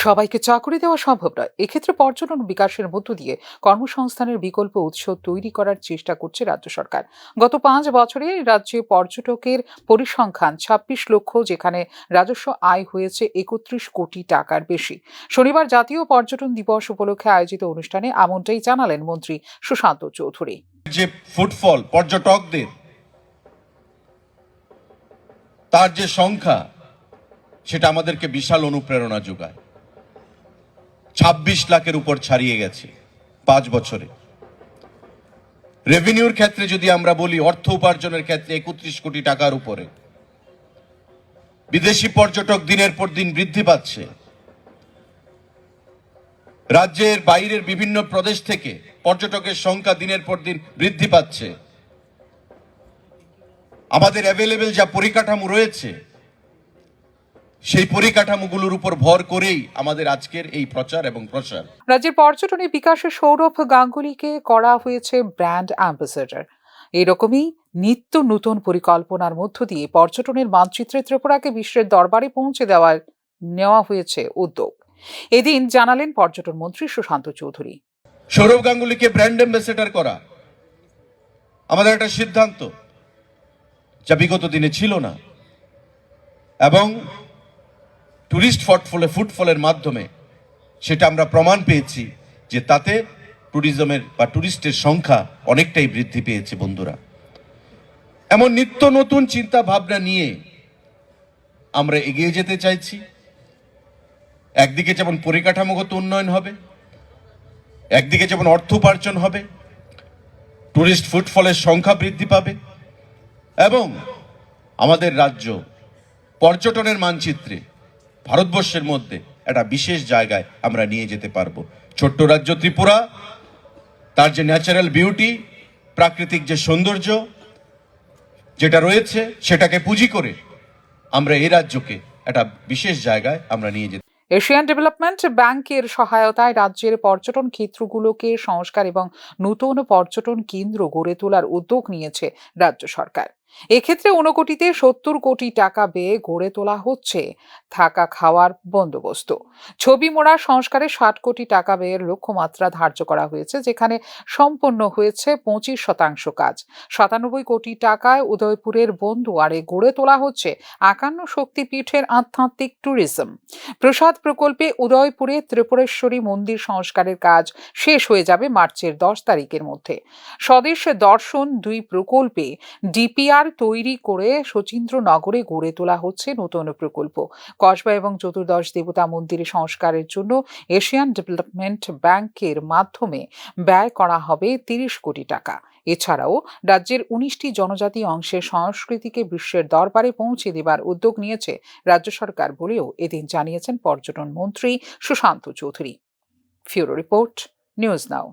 সবাইকে চাকরি দেওয়া সম্ভব নয়। এক্ষেত্রে পর্যটন বিকাশের মধ্য দিয়ে কর্মসংস্থানের বিকল্প উৎস তৈরি করার চেষ্টা করছে রাজ্য সরকার। গত 5 বছরে রাজ্যে পর্যটকের পরিসংখ্যান 26 লক্ষ, যেখানে রাজস্ব আয় হয়েছে 31 কোটি টাকার বেশি। শনিবার জাতীয় পর্যটন দিবস উপলক্ষে আয়োজিত অনুষ্ঠানে এমনটাই জানালেন মন্ত্রী সুশান্ত চৌধুরী। যে ফুটফল পর্যটকদের তার যে সংখ্যা, সেটা আমাদেরকে বিশাল অনুপ্রেরণা যোগায়। 26 লাখের উপর ছাড়িয়ে গেছে 5 বছরে। রেভিনিউর ক্ষেত্রে যদি আমরা বলি, অর্থ উপার্জনের ক্ষেত্রে 31 কোটি টাকার উপরে। বিদেশি পর্যটক দিনের পর দিন বৃদ্ধি পাচ্ছে। রাজ্যের বাইরের বিভিন্ন প্রদেশ থেকে পর্যটকের সংখ্যা দিনের পর দিন বৃদ্ধি পাচ্ছে। আমাদের অ্যাভেলেবেল যা পরিকাঠামো রয়েছে, সেই পরিকাঠামোগুলোর উপর ভর করেই আমাদের আজকের এই প্রচার এবং প্রসার। রাজ্যের পর্যটনের বিকাশে সৌরভ গাঙ্গুলিকে করা হয়েছে ব্র্যান্ড অ্যাম্বাসেডর। এরকমই নিত্য নতুন পরিকল্পনার মধ্য দিয়ে পর্যটনের মানচিত্রে ত্রিপুরাকে বিশ্বের দরবারে পৌঁছে দেওয়ার নেওয়া হয়েছে উদ্যোগ। এদিন জানালেন পর্যটন মন্ত্রী সুশান্ত চৌধুরী। সৌরভ গাঙ্গুলিকে ব্র্যান্ড অ্যাম্বাসেডর করা আমাদের একটা সিদ্ধান্ত, যা বিগত দিনে ছিল না, এবং টুরিস্ট ফুটফলের মাধ্যমে সেটা আমরা প্রমাণ পেয়েছি যে তাতে ট্যুরিজমের বা টুরিস্টের সংখ্যা অনেকটাই বৃদ্ধি পেয়েছে। বন্ধুরা, এমন নিত্য নতুন চিন্তা ভাবনা নিয়ে আমরা এগিয়ে যেতে চাইছি। একদিকে যেমন পরিকাঠামোগত উন্নয়ন হবে, একদিকে যেমন অর্থ উপার্জন হবে, টুরিস্ট ফুটফলের সংখ্যা বৃদ্ধি পাবে, এবং আমাদের রাজ্য পর্যটনের মানচিত্রে ভারতবর্ষের মধ্যে একটা বিশেষ জায়গায় আমরা নিয়ে যেতে পারবো। ছোট্ট রাজ্য ত্রিপুরা, তার যে ন্যাচারাল বিউটি, প্রাকৃতিক যে সৌন্দর্য যেটা রয়েছে, সেটাকে পুঁজি করে আমরা এই রাজ্যকে একটা বিশেষ জায়গায় আমরা নিয়ে যেতে। এশিয়ান ডেভেলপমেন্ট ব্যাংকের সহায়তায় রাজ্যের পর্যটন ক্ষেত্রগুলোকে সংস্কার এবং নতুন পর্যটন কেন্দ্র গড়ে তোলার উদ্যোগ নিয়েছে রাজ্য সরকার। এক্ষেত্রে 70 কোটি টাকা ব্যয়ে গড়ে তোলা হচ্ছে থাকা খাওয়ার বন্দোবস্ত। ছবি মোড়া সংস্কারে 60 কোটি টাকা ব্যয়ের লক্ষ্যমাত্রা ধার্য করা হয়েছে, যেখানে সম্পন্ন হয়েছে 25% কাজ। 97 কোটি টাকায় উদয়পুরের বন্দুয়ারে গড়ে তোলা হচ্ছে 51 শক্তিপীঠের আধ্যাত্মিক ট্যুরিজম। প্রসাদ প্রকল্পে উদয়পুরে ত্রিপুরেশ্বরী মন্দির সংস্কারের কাজ শেষ হয়ে যাবে মার্চের 10 তারিখের মধ্যে। স্বদেশ দর্শন 2 প্রকল্পে ডিপিআর তৈরি করে শচীন্দ্রনগরে গড়ে তোলা হচ্ছে নতুন প্রকল্প। কসবা এবং চতুর্দশ দেবতা মন্দিরে সংস্কারের জন্য এশিয়ান ডেভেলপমেন্ট ব্যাংকের মাধ্যমে ব্যয় করা হবে 30 কোটি টাকা। এছাড়াও রাজ্যের 19টি জনজাতি অংশের সংস্কৃতিকে বিশ্বের দরবারে পৌঁছে দেবার উদ্যোগ নিয়েছে রাজ্য সরকার বলেও এদিন জানিয়েছেন পর্যটন মন্ত্রী Sushanta Chowdhury. Bureau report, news নাও।